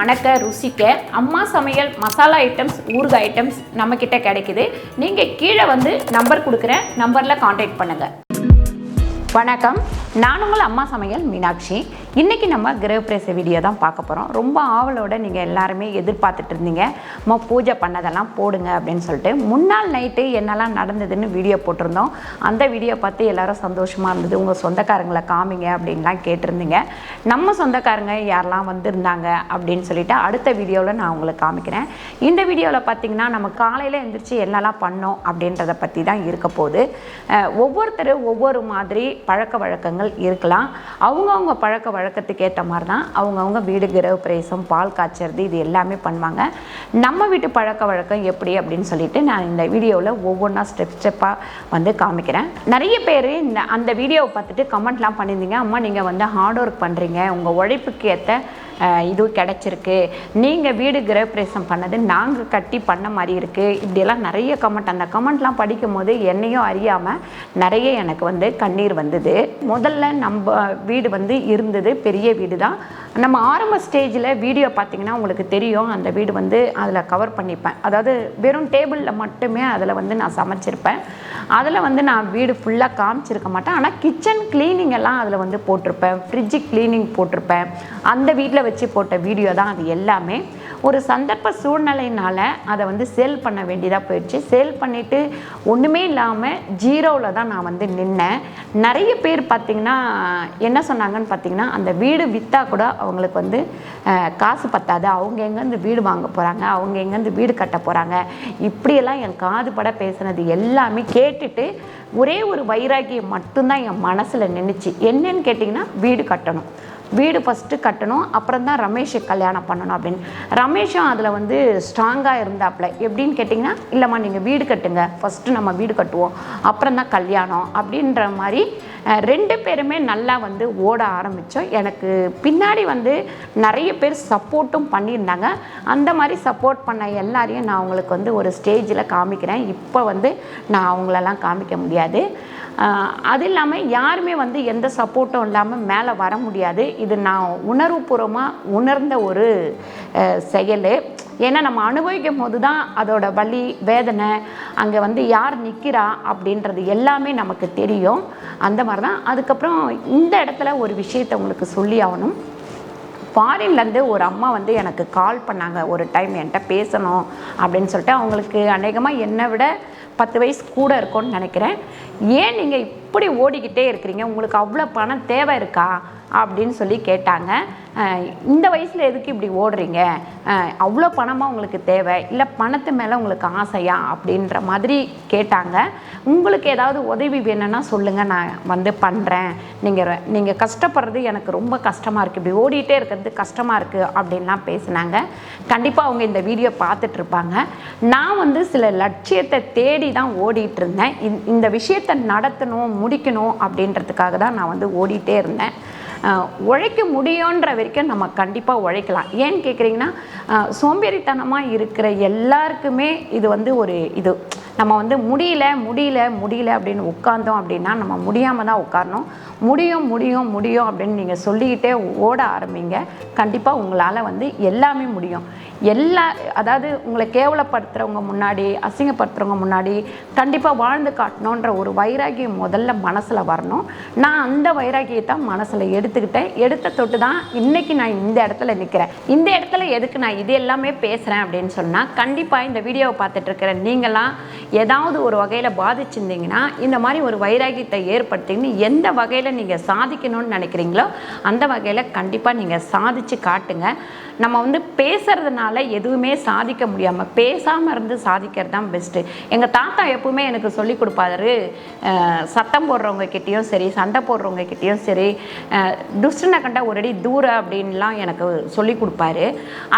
மணக்க ருசிக்க அம்மா சமையல் மசாலா ஐட்டம்ஸ் ஊறுகாய் ஐட்டம்ஸ் நம்மக்கிட்ட கிடைக்குது. நீங்கள் கீழே வந்து நம்பர் கொடுக்குறேன், நம்பரில் காண்டாக்ட் பண்ணுங்கள். வணக்கம், நான் உங்கள் அம்மா சமையல் மீனாட்சி. இன்றைக்கி நம்ம கிரகப்பிரவேச வீடியோ தான் பார்க்க போகிறோம். ரொம்ப ஆவலோட நீங்கள் எல்லாருமே எதிர்பார்த்துட்டு இருந்தீங்க, அம்மா பூஜை பண்ணதெல்லாம் போடுங்க அப்படின்னு சொல்லிட்டு. முன்னாள் நைட்டு என்னெல்லாம் நடந்ததுன்னு வீடியோ போட்டிருந்தோம். அந்த வீடியோ பார்த்து எல்லோரும் சந்தோஷமாக இருந்தது. உங்கள் சொந்தக்காரங்களை காமிங்க அப்படின்லாம் கேட்டிருந்தீங்க. நம்ம சொந்தக்காரங்க யாரெல்லாம் வந்திருந்தாங்க அப்படின்னு சொல்லிட்டு அடுத்த வீடியோவில் நான் உங்களுக்கு காமிக்கிறேன். இந்த வீடியோவில் பார்த்திங்கன்னா நம்ம காலையில் எழுந்திரிச்சு என்னெல்லாம் பண்ணோம் அப்படின்றத பற்றி தான் இருக்க போகுது. ஒவ்வொருத்தர் ஒவ்வொரு மாதிரி பழக்க வழக்கங்கள் இருக்கலாம். அவங்கவுங்க பழக்க வழக்கத்துக்கு ஏற்ற மாதிரி தான் அவங்கவுங்க வீடு கிரகப்பிரவேசம், பால் காய்ச்சறது, இது எல்லாமே பண்ணுவாங்க. நம்ம வீட்டு பழக்க வழக்கம் எப்படி அப்படின்னு சொல்லிட்டு நான் இந்த வீடியோவில் ஒவ்வொன்றா ஸ்டெப்பாக வந்து காமிக்கிறேன். நிறைய பேர் அந்த வீடியோவை பார்த்துட்டு கமெண்ட்லாம் பண்ணியிருந்தீங்க, அம்மா நீங்கள் வந்து ஹார்ட் ஒர்க் பண்ணுறீங்க, உங்கள் உழைப்புக்கு ஏற்ற இது கிடச்சிருக்கு, நீங்கள் வீடு கிரகப்பிரவேசம் பண்ணது நாங்கள் கட்டி பண்ண மாதிரி இருக்குது, இப்படியெல்லாம் நிறைய கமெண்ட். அந்த கமெண்ட்லாம் படிக்கும் போது என்னையும் அறியாமல் நிறைய எனக்கு வந்து கண்ணீர் வந்தது. முதல்ல நம்ம வீடு வந்து இருந்தது பெரிய வீடு தான். நம்ம ஆரம்ப ஸ்டேஜில் வீடியோ பார்த்திங்கன்னா உங்களுக்கு தெரியும், அந்த வீடு வந்து அதில் கவர் பண்ணிப்பேன். அதாவது வெறும் டேபிளில் மட்டுமே அதில் வந்து நான் சமைச்சிருப்பேன். அதில் வந்து நான் வீடு ஃபுல்லாக காமிச்சிருக்க மாட்டேன். ஆனால் கிச்சன் கிளீனிங் எல்லாம் அதில் வந்து போட்டிருப்பேன், ஃப்ரிட்ஜு கிளீனிங் போட்டிருப்பேன். அந்த வீட்டில் வச்சு போட்ட வீடியோ தான் அது எல்லாமே. ஒரு சந்தர்ப்ப சூழ்நிலையினால் அதை வந்து சேல் பண்ண வேண்டியதாக போயிடுச்சு. சேல் பண்ணிவிட்டு ஒன்றுமே இல்லாமல் ஜீரோவில் தான் நான் வந்து நின்னேன். நிறைய பேர் பார்த்திங்கன்னா என்ன சொன்னாங்கன்னு பார்த்திங்கன்னா, அந்த வீடு விற்றா கூட அவங்களுக்கு வந்து காசு பத்தாது, அவங்க எங்கேருந்து வீடு வாங்க போகிறாங்க, அவங்க எங்கேருந்து வீடு கட்ட போகிறாங்க, இப்படியெல்லாம் என் காது பட பேசுனது எல்லாமே கேட்டுட்டு ஒரே ஒரு வைராகியம் மட்டும்தான் என் மனசில் நின்றுச்சு. என்னன்னு கேட்டிங்கன்னா, வீடு கட்டணும், வீடு ஃபஸ்ட்டு கட்டணும், அப்புறம் தான் ரமேஷை கல்யாணம் பண்ணணும் அப்படின்னு. ரமேஷும் அதில் வந்து ஸ்ட்ராங்காக இருந்தாப்புல. எப்படின்னு கேட்டிங்கன்னா, இல்லைம்மா நீங்கள் வீடு கட்டுங்க, ஃபஸ்ட்டு நம்ம வீடு கட்டுவோம், அப்புறம் தான் கல்யாணம் அப்படின்ற மாதிரி ரெண்டு பேருமே நல்லா வந்து ஓட ஆரம்பித்தோம். எனக்கு பின்னாடி வந்து நிறைய பேர் சப்போர்ட்டும் பண்ணியிருந்தாங்க. அந்த மாதிரி சப்போர்ட் பண்ண எல்லாரையும் நான் அவங்களுக்கு வந்து ஒரு ஸ்டேஜில் காமிக்கிறேன். இப்போ வந்து நான் அவங்களெல்லாம் காமிக்க முடியாது. அது இல்லாமல் யாருமே வந்து எந்த சப்போர்ட்டும் இல்லாமல் மேலே வர முடியாது. இது நான் உணர்வுபூர்வமாக உணர்ந்த ஒரு செயல். ஏன்னா நம்ம அனுபவிக்கும் போது தான் அதோட வலி வேதனை, அங்கே வந்து யார் நிற்கிறா அப்படின்றது எல்லாமே நமக்கு தெரியும். அந்த மாதிரி தான். அதுக்கப்புறம் இந்த இடத்துல ஒரு விஷயத்தை உங்களுக்கு சொல்லி ஆகணும். ஃபாரின்லேருந்து ஒரு அம்மா வந்து எனக்கு கால் பண்ணாங்க ஒரு டைம், என்கிட்ட பேசணும் அப்படின்னு சொல்லிட்டு. அவங்களுக்கு அநேகமாக என்னை விட 10 வயசு கூட இருக்கும்னு நினைக்கிறேன். ஏன் நீங்கள் இப்படி ஓடிக்கிட்டே இருக்கிறீங்க, உங்களுக்கு அவ்வளோ பணம் தேவை இருக்கா அப்படின்னு சொல்லி கேட்டாங்க. இந்த வயசில் எதுக்கு இப்படி ஓடுறீங்க, அவ்வளோ பணமாக உங்களுக்கு தேவை, இல்லை பணத்து மேலே உங்களுக்கு ஆசையா அப்படின்ற மாதிரி கேட்டாங்க. உங்களுக்கு ஏதாவது உதவி வேணும்னா சொல்லுங்கள், நான் வந்து பண்ணுறேன், நீங்கள் கஷ்டப்படுறது எனக்கு ரொம்ப கஷ்டமாக இருக்குது, இப்படி ஓடிட்டே இருக்கிறது கஷ்டமாக இருக்குது அப்படின்லாம் பேசினாங்க. கண்டிப்பாக அவங்க இந்த வீடியோ பார்த்துட்ருப்பாங்க. நான் வந்து சில லட்சியத்தை தேடி தான் ஓடிட்டு இருந்தேன். இந்த விஷயத்தை நடத்தணும் முடிக்கணும் அப்படின்றதுக்காக தான் நான் வந்து ஓடிட்டே இருந்தேன். உழைக்க முடியுன்ற வரைக்கும் நம்ம கண்டிப்பாக உழைக்கலாம். ஏன்னு கேட்குறீங்கன்னா, சோம்பேறித்தனமாக இருக்கிற எல்லாருக்குமே இது வந்து ஒரு இது. நம்ம வந்து முடியல அப்படின்னு உட்கார்ந்தோம் அப்படின்னா நம்ம முடியாமல் தான் உட்காரணும். முடியும் அப்படின்னு நீங்கள் சொல்லிக்கிட்டே ஓட ஆரம்பிங்க. கண்டிப்பாக உங்களால் வந்து எல்லாமே முடியும். அதாவது உங்களை கேவலப்படுத்துகிறவங்க முன்னாடி, அசிங்கப்படுத்துகிறவங்க முன்னாடி கண்டிப்பாக வாழ்ந்து காட்டணுன்ற ஒரு வைராகியம் முதல்ல மனசில் வரணும். நான் அந்த வைராகியத்தை மனசில் எடுத்துக்கிட்டேன். எடுத்த தொட்டு தான் இன்றைக்கி நான் இந்த இடத்துல நிற்கிறேன். இந்த இடத்துல எதுக்கு நான் இது எல்லாமே பேசுகிறேன் அப்படின்னு சொன்னால், கண்டிப்பாக இந்த வீடியோவை பார்த்துட்ருக்கிற நீங்களாம் ஏதாவது ஒரு வகையில் பாதிச்சிருந்தீங்கன்னா, இந்த மாதிரி ஒரு வைராகியத்தை ஏற்படுத்தின்னு எந்த வகையில் நீங்கள் சாதிக்கணும்னு நினைக்கிறீங்களோ அந்த வகையில் கண்டிப்பாக நீங்கள் சாதித்து காட்டுங்க. நம்ம வந்து பேசுகிறதுனால எதுவுமே சாதிக்க முடியாமல் பேசாமல் இருந்து சாதிக்கிறது தான் பெஸ்ட்டு. எங்கள் தாத்தா எப்பவுமே எனக்கு சொல்லி கொடுப்பாரு, சத்தம் போடுறவங்க கிட்டேயும் சரி, சண்டை போடுறவங்க கிட்டேயும் சரி, துஷ்டனை கண்டா ஒரு அடி தூர அப்படின்லாம் எனக்கு சொல்லி கொடுப்பாரு.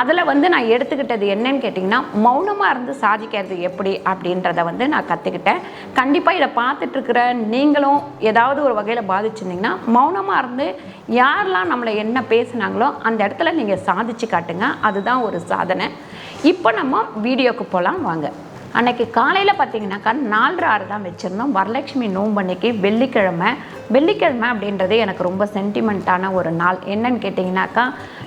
அதில் வந்து நான் எடுத்துக்கிட்டது என்னன்னு கேட்டிங்கன்னா, மௌனமாக இருந்து சாதிக்கிறது எப்படி அப்படின்றத வந்து நான் கற்றுக்கிட்டேன். கண்டிப்பாக இதை பார்த்துட்ருக்கிற நீங்களும் ஏதாவது ஒரு வகையில் பாதிச்சிருந்தீங்கன்னா, மௌனமாக இருந்து யாரெல்லாம் நம்மளை என்ன பேசுனாங்களோ அந்த இடத்துல நீங்கள் சாதிச்சு காட்டுங்க. அதுதான் ஒரு சாதனை. இப்போ நம்ம வீடியோக்கு போகலாம் வாங்க. அன்னைக்கு காலையில் பார்த்தீங்கன்னாக்கா 4:30 தான் வச்சுருந்தோம். வரலட்சுமி நோன்பு அன்னைக்கு வெள்ளிக்கிழமை அப்படின்றது எனக்கு ரொம்ப சென்டிமெண்ட்டான ஒரு நாள். என்னன்னு கேட்டிங்கனாக்கா,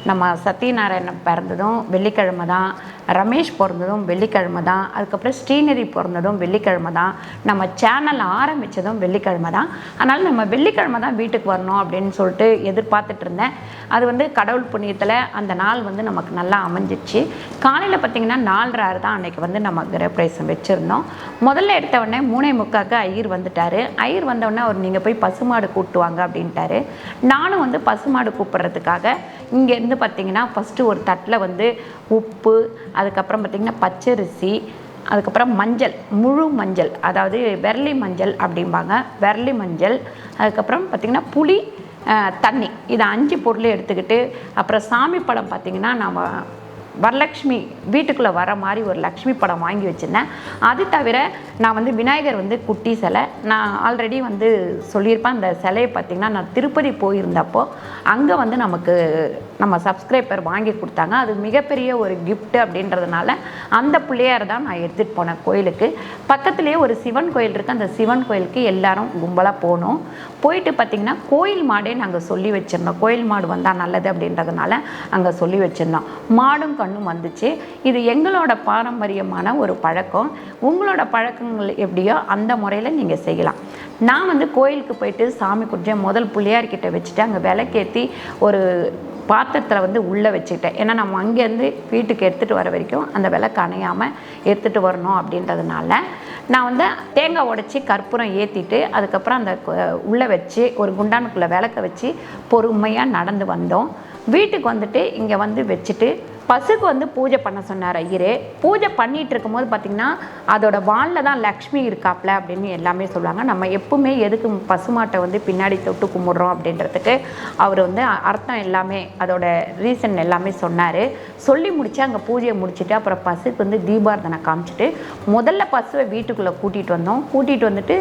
நம்ம சத்யநாராயணன் பிறந்ததும் வெள்ளிக்கிழமை தான், ரமேஷ் பிறந்ததும் வெள்ளிக்கிழமை தான், அதுக்கப்புறம் ஸ்ரீநிதி பிறந்ததும் வெள்ளிக்கிழமை தான், நம்ம சேனல் ஆரம்பித்ததும் வெள்ளிக்கிழமை தான். அதனால் நம்ம வெள்ளிக்கிழமை தான் வீட்டுக்கு வரணும் அப்படின்னு சொல்லிட்டு எதிர்பார்த்துட்டு இருந்தேன். அது வந்து கடவுள் புண்ணியத்தில் அந்த நாள் வந்து நமக்கு நல்லா அமைஞ்சிச்சு. காலையில் பார்த்திங்கன்னா 4:30 தான் அன்றைக்கி வந்து நம்ம கிரகப்பிரவேசம் வச்சுருந்தோம். முதல்ல எடுத்த உடனே 3:45 ஐயர் வந்துட்டார். ஐயர் வந்தவுடனே அவர் நீங்கள் போய் பசுமாடு கூட்டுவாங்க அப்படின்ட்டாரு. நானும் வந்து பசுமாடு கூப்பிட்றதுக்காக இங்கேருந்து பார்த்திங்கன்னா ஃபஸ்ட்டு ஒரு தட்டில் வந்து உப்பு, அதுக்கப்புறம் பார்த்திங்கன்னா பச்சரிசி, அதுக்கப்புறம் மஞ்சள், முழு மஞ்சள், அதாவது வெர்லி மஞ்சள் அப்படிம்பாங்க, வெர்லி மஞ்சள், அதுக்கப்புறம் பார்த்திங்கன்னா புளி, தண்ணி, இதை 5 பொருள் எடுத்துக்கிட்டு, அப்புறம் சாமி படம் பார்த்திங்கன்னா நம்ம வரலட்சுமி வீட்டுக்குள்ளே வர மாதிரி ஒரு லக்ஷ்மி படம் வாங்கி வச்சுருந்தேன். அது தவிர நான் வந்து விநாயகர் வந்து குட்டி சிலை, நான் ஆல்ரெடி வந்து சொல்லியிருப்பேன். அந்த சிலையை பார்த்திங்கன்னா நான் திருப்பதி போயிருந்தப்போ அங்கே வந்து நம்ம சப்ஸ்கிரைபர் வாங்கி கொடுத்தாங்க. அது மிகப்பெரிய ஒரு கிஃப்ட் அப்படின்றதுனால அந்த பிள்ளையார் தான் நான் எடுத்துகிட்டு போனேன் கோயிலுக்கு. பக்கத்துலேயே ஒரு சிவன் கோயில் இருக்குது. அந்த சிவன் கோயிலுக்கு எல்லாரும் கும்பலாக போனோம். போயிட்டு பார்த்திங்கன்னா கோயில் மாடே நாங்கள் சொல்லி வச்சுருந்தோம். கோயில் மாடு வந்தால் நல்லது அப்படின்றதுனால அங்கே சொல்லி வச்சுருந்தோம். மாடும் கண்ணும் வந்துச்சு. இது எங்களோட பாரம்பரியமான ஒரு பழக்கம். உங்களோட பழக்கங்கள் எப்படியோ அந்த முறையில் நீங்கள் செய்யலாம். நான் வந்து கோயிலுக்கு போயிட்டு சாமி குடிச்சேன். முதல் பிள்ளையார்கிட்ட வச்சுட்டு அங்கே விளக்கேற்றி ஒரு பாத்திரத்தில் வந்து உள்ளே வச்சுக்கிட்டேன். ஏன்னா நம்ம அங்கேருந்து வீட்டுக்கு எடுத்துகிட்டு வர வரைக்கும் அந்த விளக்கு அணையாமல் எடுத்துகிட்டு வரணும் அப்படின்றதுனால நான் வந்து தேங்காய் உடைச்சி கற்பூரம் ஏற்றிட்டு அதுக்கப்புறம் அந்த உள்ளே வச்சு ஒரு குண்டானுக்குள்ளே விளக்க வச்சு பொறுமையாக நடந்து வந்தோம். வீட்டுக்கு வந்துட்டு இங்கே வந்து வச்சுட்டு பசுக்கு வந்து பூஜை பண்ண சொன்னார் ஐயரே. பூஜை பண்ணிகிட்டு இருக்கும்போது பார்த்திங்கன்னா அதோட வாலில் தான் லக்ஷ்மி இருக்காப்ல அப்படின்னு எல்லாமே சொல்லுவாங்க. நம்ம எப்பவுமே எதுக்கு பசுமாட்டை வந்து பின்னாடி தொட்டு கும்பிட்றோம் அப்படின்றதுக்கு அவர் வந்து அர்த்தம் எல்லாமே, அதோட ரீசன் எல்லாமே சொன்னார். சொல்லி முடித்து அங்கே பூஜையை முடிச்சுட்டு அப்புறம் பசுக்கு வந்து தீபார்த்தனை காமிச்சிட்டு முதல்ல பசுவை வீட்டுக்குள்ளே கூட்டிகிட்டு வந்தோம். கூட்டிகிட்டு வந்துட்டு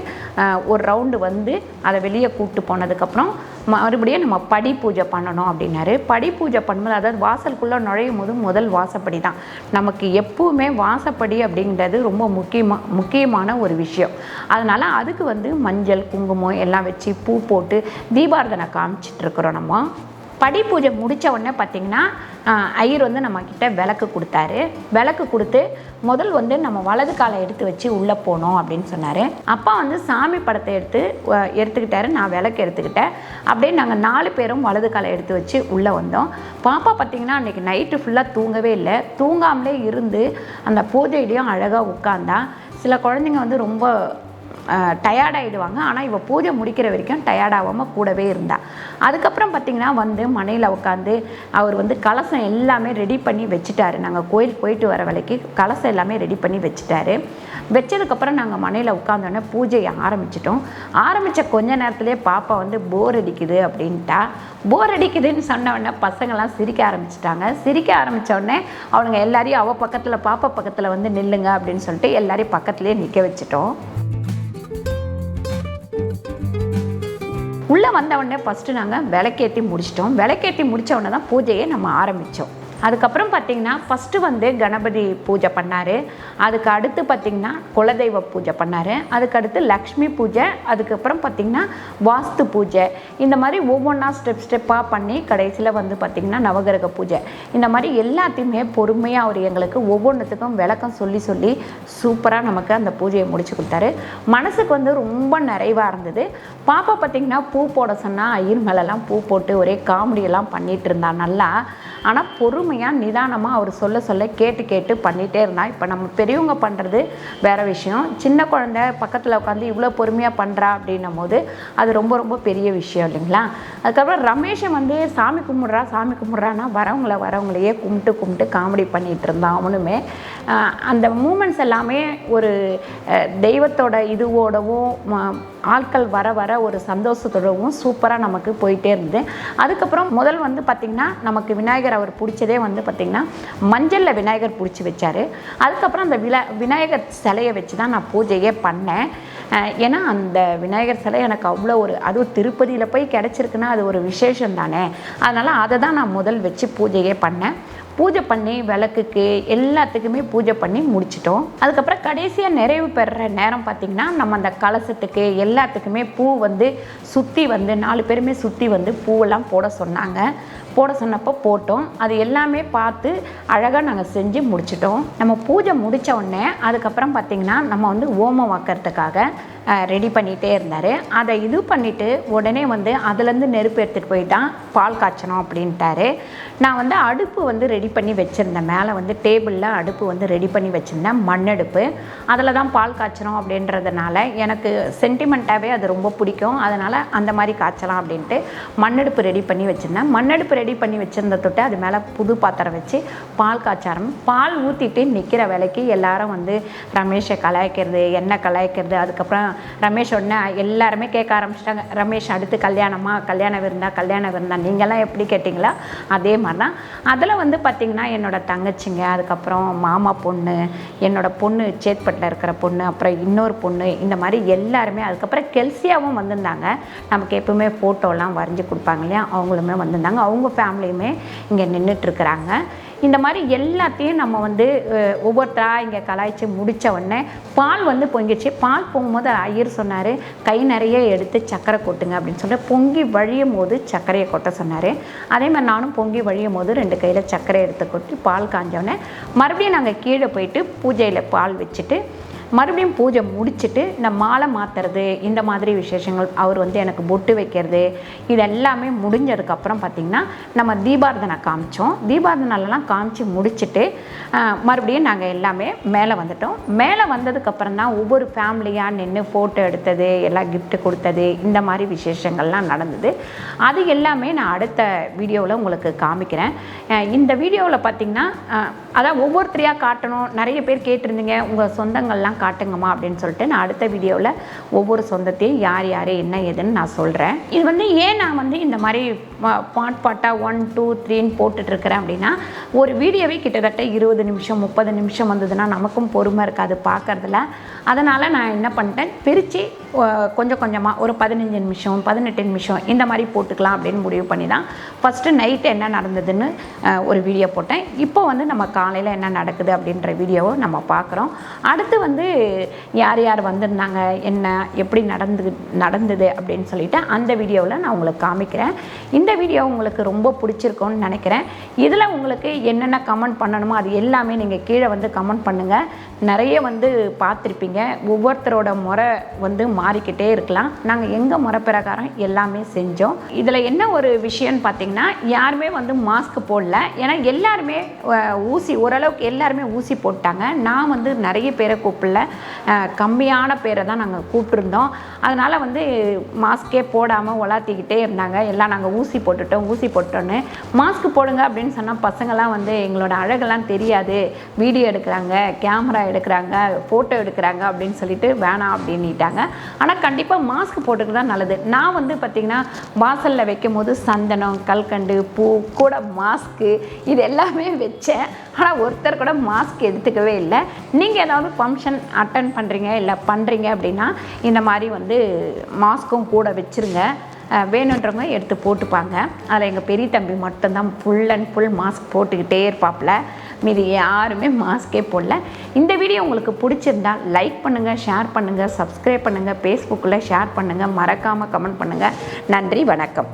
ஒரு ரவுண்டு வந்து அதை வெளியே கூப்பிட்டு போனதுக்கப்புறம் மறுபடியும் நம்ம படி பூஜை பண்ணணும் அப்படின்னாரு. படி பூஜை பண்ணும்போது, அதாவது வாசலுக்குள்ளே நுழையும் போது முதல் வாசப்படி தான். நமக்கு எப்பவுமே வாசப்படி அப்படிங்கிறது ரொம்ப முக்கியமான ஒரு விஷயம். அதனால் அதுக்கு வந்து மஞ்சள், குங்குமம் எல்லாம் வச்சு பூ போட்டு தீபார்த்தனை காமிச்சிட்ருக்குறோம். நம்ம படி பூஜை முடித்த உடனே பார்த்திங்கன்னா ஐயர் வந்து நம்மக்கிட்ட விளக்கு கொடுத்தாரு. விளக்கு கொடுத்து முதல் வந்து நம்ம வலது காலை எடுத்து வச்சு உள்ளே போனோம் அப்படின்னு சொன்னார். அப்பா வந்து சாமி படத்தை எடுத்துக்கிட்டாரு. நான் விளக்கு எடுத்துக்கிட்டேன். அப்படியே நாங்கள் 4 பேரும் வலது காலை எடுத்து வச்சு உள்ளே வந்தோம். பாப்பா பார்த்திங்கன்னா அன்றைக்கி நைட்டு ஃபுல்லாக தூங்கவே இல்லை. தூங்காமலே இருந்து அந்த பூஜையிலையும் அழகாக உட்காந்தா. சில குழந்தைங்க வந்து ரொம்ப டயர்டாகிடுவாங்க. ஆனால் இவள் பூஜை முடிக்கிற வரைக்கும் டயர்டாகாமல் கூடவே இருந்தாள். அதுக்கப்புறம் பார்த்திங்கன்னா வந்து மனையில் உட்காந்து அவர் வந்து கலசம் எல்லாமே ரெடி பண்ணி வச்சுட்டாரு. நாங்கள் கோயில் போயிட்டு வர வேலைக்கு கலசம் எல்லாமே ரெடி பண்ணி வச்சுட்டாரு. வச்சதுக்கப்புறம் நாங்கள் மனையில் உட்காந்தோடனே பூஜையை ஆரம்பிச்சிட்டோம். ஆரம்பித்த கொஞ்ச நேரத்துலேயே பாப்பா வந்து போர் அடிக்குது அப்படின்ட்டா. போர் அடிக்குதுன்னு சொன்ன உடனே பசங்கள்லாம் சிரிக்க ஆரம்பிச்சிட்டாங்க. சிரிக்க ஆரம்பித்த உடனே அவனுங்க எல்லாரையும் அவள் பக்கத்தில் பாப்பா பக்கத்தில் வந்து நில்லுங்க அப்படின்னு சொல்லிட்டு எல்லாரையும் பக்கத்துலேயே நிற்க வச்சுட்டோம். உள்ளே வந்தவுடனே ஃபஸ்ட்டு நாங்கள் விளக்கேற்றி முடிச்சிட்டோம். விளக்கேற்றி முடித்த உடனே தான் பூஜையை நம்ம ஆரம்பித்தோம். அதுக்கப்புறம் பார்த்திங்கன்னா ஃபஸ்ட்டு வந்து கணபதி பூஜை பண்ணார். அதுக்கு அடுத்து பார்த்திங்கன்னா குலதெய்வ பூஜை பண்ணார். அதுக்கடுத்து லக்ஷ்மி பூஜை, அதுக்கப்புறம் பார்த்திங்கன்னா வாஸ்து பூஜை. இந்த மாதிரி ஒவ்வொன்றா ஸ்டெப்பாக பண்ணி கடைசியில் வந்து பார்த்திங்கன்னா நவகிரக பூஜை. இந்த மாதிரி எல்லாத்தையுமே பொறுமையாக அவர் எங்களுக்கு ஒவ்வொன்றுத்துக்கும் விளக்கம் சொல்லி சூப்பராக நமக்கு அந்த பூஜையை முடிச்சு கொடுத்தாரு. மனசுக்கு வந்து ரொம்ப நிறைவாக இருந்தது. பாப்பா பார்த்திங்கன்னா பூ போட சொன்னால் ஐயர் மேலெல்லாம் பூ போட்டு ஒரே காமெடியெல்லாம் பண்ணிகிட்டு இருந்தா நல்லா. ஆனால் பொறுமையாக நிதானமாக அவர் சொல்ல கேட்டு பண்ணிகிட்டே இருந்தால். இப்போ நம்ம பெரியவங்க பண்ணுறது வேறு விஷயம். சின்ன குழந்தை பக்கத்தில் உட்காந்து இவ்வளோ பொறுமையாக பண்ணுறா அப்படின்னும் போது அது ரொம்ப பெரிய விஷயம் இல்லைங்களா. அதுக்கப்புறம் ரமேஷை வந்து சாமி கும்பிட்றான்னா வரவங்களையே கும்பிட்டு காமெடி பண்ணிகிட்டு இருந்தான். அவனுமே அந்த மூமெண்ட்ஸ் எல்லாமே ஒரு தெய்வத்தோட இதுவோடவும் ஆட்கள் வர ஒரு சந்தோஷத்தோடவும் சூப்பராக நமக்கு போயிட்டே இருந்தது. அதுக்கப்புறம் முதல் வந்து பார்த்திங்கன்னா நமக்கு விநாயகர் அவர் பிடிச்சதே வந்து பார்த்திங்கன்னா மஞ்சளில் விநாயகர் பிடிச்சி வச்சார். அதுக்கப்புறம் அந்த விநாயகர் சிலையை வச்சு தான் நான் பூஜையே பண்ணேன். ஏன்னா அந்த விநாயகர் சிலை எனக்கு அவ்வளோ அதுவும் திருப்பதியில் போய் கிடச்சிருக்குன்னா அது ஒரு விசேஷம் தானே. அதனால் அதை தான் நான் முதல் வச்சு பூஜையே பண்ணேன். பூஜை பண்ணி விளக்குக்கு எல்லாத்துக்குமே பூஜை பண்ணி முடிச்சிட்டோம். அதுக்கப்புறம் கடைசியாக நிறைவு பெறுற நேரம் பார்த்திங்கன்னா நம்ம அந்த கலசத்துக்கு எல்லாத்துக்குமே பூ வந்து சுற்றி வந்து 4 பேருமே சுற்றி வந்து பூவெல்லாம் போட சொன்னாங்க. போட சொன்னப்போ போட்டோம். அது எல்லாமே பார்த்து அழகாக நாங்கள் செஞ்சு முடிச்சிட்டோம். நம்ம பூஜை முடித்த உடனே அதுக்கப்புறம் பார்த்திங்கன்னா நம்ம வந்து ஓமம் வைக்கிறதுக்காக ரெடி பண்ணிகிட்டே இருந்தார். அதை இது பண்ணிவிட்டு உடனே வந்து அதுலேருந்து நெருப்பு எடுத்துகிட்டு போயிட்டான், பால் காய்ச்சணும் அப்படின்ட்டாரு. நான் வந்து அடுப்பு வந்து ரெடி பண்ணி வச்சுருந்தேன். மேலே வந்து டேபிளில் அடுப்பு வந்து ரெடி பண்ணி வச்சுருந்தேன், மண்ணடுப்பு. அதில் தான் பால் காய்ச்சணும் அப்படின்றதுனால எனக்கு சென்டிமெண்ட்டாகவே அது ரொம்ப பிடிக்கும். அதனால் அந்த மாதிரி காய்ச்சலாம் அப்படின்ட்டு மண்ணடுப்பு ரெடி பண்ணி வச்சுருந்தேன். மண்ணடுப்பு ரெடி பண்ணி வச்சுருந்த தொட்டு அது மேலே புது பாத்திரம் வச்சு பால் காய்ச்ச பால் ஊற்றிட்டு நிற்கிற வேலைக்கு எல்லாரும் வந்து ரமேஷை கலாய்க்கிறது, எண்ணெய் கலாய்க்கிறது. அதுக்கப்புறம் ரமேஷ் உடனே எல்லாருமே கேட்க ஆரம்பிச்சிட்டாங்க, ரமேஷ் அடுத்து கல்யாணமா, கல்யாண விருந்தா, நீங்கள்லாம் எப்படி கேட்டிங்களா அதே மாதிரி தான். அதில் வந்து பார்த்திங்கன்னா என்னோடய தங்கச்சிங்க, அதுக்கப்புறம் மாமா பொண்ணு, என்னோடய பொண்ணு சேத்பட்டில் இருக்கிற பொண்ணு, அப்புறம் இன்னொரு பொண்ணு, இந்த மாதிரி எல்லாருமே. அதுக்கப்புறம் கெல்சியாவும் வந்திருந்தாங்க. நமக்கு எப்பவுமே ஃபோட்டோலாம் வரைஞ்சி கொடுப்பாங்க இல்லையா, அவங்களுமே வந்திருந்தாங்க. அவங்க ஃபேமிலியுமே இங்கே நின்றுட்டுருக்குறாங்க. இந்த மாதிரி எல்லாத்தையும் நம்ம வந்து ஒவ்வொருத்தராக இங்கே கலாய்ச்சி முடித்த உடனே பால் வந்து பொங்கிச்சு. பால் பொங்கும்போது ஐயர் சொன்னார், கை நிறைய எடுத்து சர்க்கரை கொட்டுங்க அப்படின்னு சொல்லிட்டு பொங்கி வழியும் போது சர்க்கரையை கொட்ட சொன்னார். அதே மாதிரி நானும் பொங்கி வழியும் போது 2 கையில் சர்க்கரை எடுத்து கொட்டி பால் காஞ்சோடனே மறுபடியும் நாங்கள் கீழே போயிட்டு பூஜையில் பால் வச்சுட்டு மறுபடியும் பூஜை முடிச்சுட்டு இந்த மாலை மாற்றுறது, இந்த மாதிரி விசேஷங்கள், அவர் வந்து எனக்கு பொட்டு வைக்கிறது, இது எல்லாமே முடிஞ்சதுக்கப்புறம் பார்த்திங்கன்னா நம்ம தீபாரதனை காமிச்சோம். தீபாரதனெல்லாம் காமிச்சு முடிச்சுட்டு மறுபடியும் நாங்கள் எல்லாமே மேலே வந்துட்டோம். மேலே வந்ததுக்கப்புறம் தான் ஒவ்வொரு ஃபேமிலியாக நின்று ஃபோட்டோ எடுத்தது, எல்லாம் கிஃப்ட் கொடுத்தது, இந்த மாதிரி விசேஷங்கள்லாம் நடந்தது. அது எல்லாமே நான் அடுத்த வீடியோவில் உங்களுக்கு காமிக்கிறேன். இந்த வீடியோவில் பார்த்திங்கன்னா அதான் ஒவ்வொருத்தரையாக காட்டணும். நிறைய பேர் கேட்டிருந்தீங்க, உங்கள் சொந்தங்கள்லாம் காட்டுங்கம்மா அப்படின்னு சொல்லிட்டு நான் அடுத்த வீடியோவில் ஒவ்வொரு சொந்தத்தையும் யார் யார் என்ன ஏதுன்னு நான் சொல்கிறேன். இது வந்து ஏன் நான் வந்து இந்த மாதிரி பாட்டாக 1 2 3ன்னு போட்டுட்ருக்கிறேன் அப்படின்னா, ஒரு வீடியோவே கிட்டத்தட்ட 20 நிமிஷம் 30 நிமிஷம் வந்ததுன்னா நமக்கும் பொறுமை இருக்காது பார்க்குறதுல. அதனால் நான் என்ன பண்ணிட்டேன், பிரித்து கொஞ்சம் கொஞ்சமாக ஒரு 15 நிமிஷம் 18 நிமிஷம் இந்த மாதிரி போட்டுக்கலாம் அப்படின்னு முடிவு பண்ணி தான் ஃபஸ்ட்டு நைட்டு என்ன நடந்ததுன்னு ஒரு வீடியோ போட்டேன். இப்போ வந்து நம்ம காலையில் என்ன நடக்குது அப்படின்ற வீடியோவை நம்ம பார்க்குறோம். அடுத்து வந்து யார் யார் வந்திருந்தாங்க, என்ன எப்படி நடந்தது அப்படின்னு சொல்லிட்டு அந்த வீடியோவில் நான் உங்களுக்கு காமிக்கிறேன். இந்த வீடியோ உங்களுக்கு ரொம்ப பிடிச்சிருக்கும்னு நினைக்கிறேன். இதில் உங்களுக்கு என்னென்ன கமெண்ட் பண்ணணுமோ அது எல்லாமே நீங்கள் கீழே வந்து கமெண்ட் பண்ணுங்கள். நிறைய வந்து பார்த்துருப்பீங்க. ஒவ்வொருத்தரோட முறை வந்து மாறிக்கிட்டே இருக்கலாம். நாங்கள் எங்கள் முறை பிரகாரம் எல்லாமே செஞ்சோம். இதில் என்ன ஒரு விஷயம்னு பார்த்தீங்கன்னா, யாருமே வந்து மாஸ்க் போடல. ஏன்னா எல்லாருமே ஊசி, ஓரளவுக்கு எல்லாருமே ஊசி போட்டாங்க. நான் வந்து நிறைய பேரை கூப்பிடல, கம்மியான பேரை தான் நாங்கள் கூப்பிட்டுருந்தோம். அதனால் வந்து மாஸ்கே போடாமல் உலாத்திக்கிட்டே இருந்தாங்க. எல்லாம் நாங்கள் ஊசி போட்டுட்டோன்னு மாஸ்க் போடுங்க அப்படின்னு சொன்னால் பசங்கள்லாம் வந்து எங்களோட அழகெல்லாம் தெரியாது, வீடியோ எடுக்கிறாங்க, கேமரா எடுக்கிறாங்க, ஃபோட்டோ எடுக்கிறாங்க அப்படின்னு சொல்லிட்டு வேணாம் அப்படின்ட்டாங்க. ஆனால் கண்டிப்பாக மாஸ்க் போட்டுக்கு தான் நல்லது. நான் வந்து பார்த்திங்கன்னா வாசலில் வைக்கும் போது சந்தனம், கல்கண்டு, பூ கூட மாஸ்க்கு இது எல்லாமே வச்சேன். ஆனால் ஒருத்தர் கூட மாஸ்க் எடுத்துக்கவே இல்லை. நீங்கள் ஏதாவது ஃபங்க்ஷன் அட்டன் பண்ணுறீங்க இல்லை பண்ணுறீங்க அப்படின்னா இந்த மாதிரி வந்து மாஸ்க்கும் கூட வச்சுருங்க. வேணுன்றவங்க எடுத்து போட்டுப்பாங்க. அதில் எங்கள் பெரிய தம்பி மட்டும்தான் ஃபுல் அண்ட் ஃபுல் மாஸ்க் போட்டுக்கிட்டே இருப்பாப்புல. மீதி யாருமே மாஸ்கே போடல. இந்த வீடியோ உங்களுக்கு பிடிச்சிருந்தால் லைக் பண்ணுங்கள், ஷேர் பண்ணுங்கள், சப்ஸ்கிரைப் பண்ணுங்கள், ஃபேஸ்புக்கில் ஷேர் பண்ணுங்கள், மறக்காமல் கமெண்ட் பண்ணுங்கள். நன்றி, வணக்கம்.